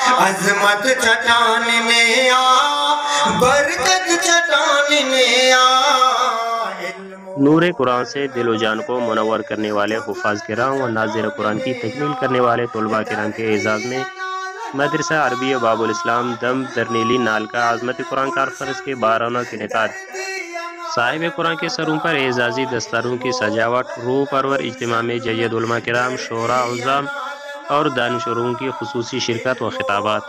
عظمت چٹاننے آ، برکت چٹاننے آ۔ نور قرآن سے دل و جان کو منور کرنے والے حفاظ کرام و ناظر قرآن کی تکمیل کرنے والے طلباء کرام کے اعزاز میں مدرسہ عربیہ باب الاسلام دم درنیلی نال کا عظمت قرآن کانفرنس کے 12واں انعقاد۔ صاحب قرآن کے سروں پر اعزازی دستاروں کی سجاوٹ، روح پرور اجتماع میں جید علماء کرام، شعراء عظام اور دانشوروں کی خصوصی شرکت و خطابات،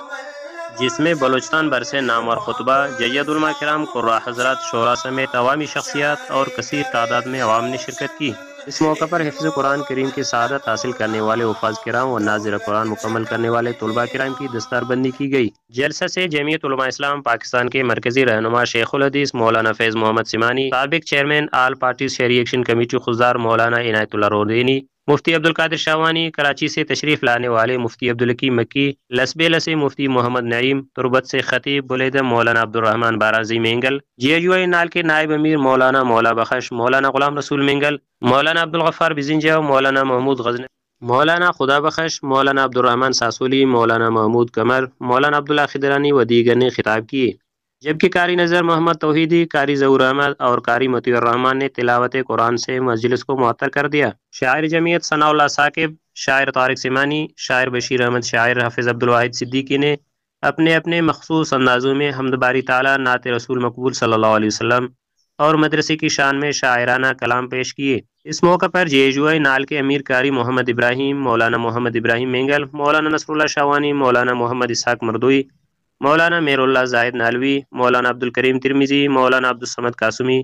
جس میں بلوچستان بھر سے نامور خطبہ، جید علماء کرام، قراء حضرات، شعراء سمیت عوامی شخصیات اور کثیر تعداد میں عوام نے شرکت کی۔ اس موقع پر حفظ قرآن کریم کی سعادت حاصل کرنے والے حفاظ کرام و ناظر قرآن مکمل کرنے والے طلباء کرام کی دستار بندی کی گئی۔ جلسہ سے جمعیت علماء اسلام پاکستان کے مرکزی رہنما شیخ الحدیث مولانا فیض محمد سمانی، سابق چیئرمین آل پارٹیز شہری ایکشن کمیٹی خضدار مولانا عنایت اللہ رودینی، مفتی عبدالقادر شاوانی، کراچی سے تشریف لانے والے مفتی عبدالحکیم مکی، لسبیلا سے مفتی محمد نعیم، تربت سے خطیب بلیدہ مولانا عبدالرحمن بارازی مینگل، جے یو آئی نال کے نائب امیر مولانا مولا بخش، مولانا غلام رسول مینگل، مولانا عبدالغفار بزنجاؤ، مولانا محمود غزنوی، مولانا خدا بخش، مولانا عبدالرحمن ساسولی، مولانا محمود قمر، مولانا عبداللہ خدرانی و دیگر نے خطاب کیے، جبکہ قاری نظر محمد توحیدی، قاری ظہور احمد اور قاری مطیع الرحمن نے تلاوت قرآن سے مجلس کو معطر کر دیا۔ شاعر جمعیت ثناء اللہ ثاقب، شاعر طارق سمانی، شاعر بشیر احمد، شاعر حافظ عبدالواحد صدیقی نے اپنے اپنے مخصوص اندازوں میں حمد باری تعالیٰ، نعت رسول مقبول صلی اللہ علیہ وسلم اور مدرسے کی شان میں شاعرانہ کلام پیش کیے۔ اس موقع پر جے یو آئی نال کے امیر قاری محمد ابراہیم، مولانا محمد ابراہیم مینگل، مولانا نصر اللہ شاوانی، مولانا محمد اسحاق مردوئی، مولانا میر اللہ زاہد نالوی، مولانا عبدالکریم ترمذی، مولانا عبدالصمد قاسمی،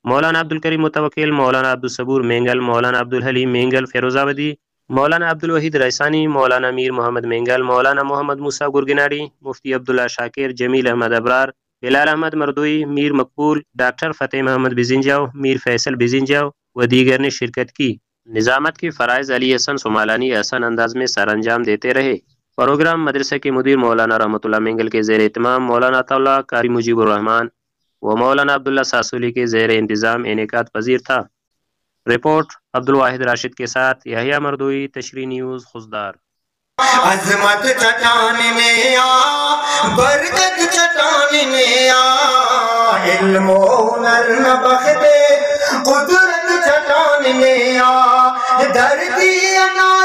مولانا عبدالکریم متوکل، مولانا عبدالصبور مینگل، مولانا عبدالحلیم مینگل فیروز آبادی، مولانا عبدالوحید ریسانی، مولانا میر محمد مینگل، مولانا محمد موسیٰ گرگناڑی، مفتی عبداللہ شاکر، جمیل احمد ابرار، بلال احمد مردوئی، میر مقبول، ڈاکٹر فتح محمد بزنجاؤ، میر فیصل بزنجاؤ و دیگر نے شرکت کی۔ نظامت کی فرائض علی حسن سمالانی احسن انداز میں سر انجام دیتے رہے۔ پروگرام مدرسہ کے مدیر مولانا رحمۃ اللہ مینگل کے زیر اہتمام مولانا عطا اللہ قاری مجیب الرحمن و مولانا عبداللہ ساسولی کے زیر انتظام انعقاد پذیر تھا۔ رپورٹ عبدالواحد راشد کے ساتھ یحییٰ مردوئی، تشریح نیوز، خضدار۔ عظمت چٹاننے آ، برکت چٹاننے آ، علم و ہنر نہ بختے قدرت چٹاننے آ، دردی انا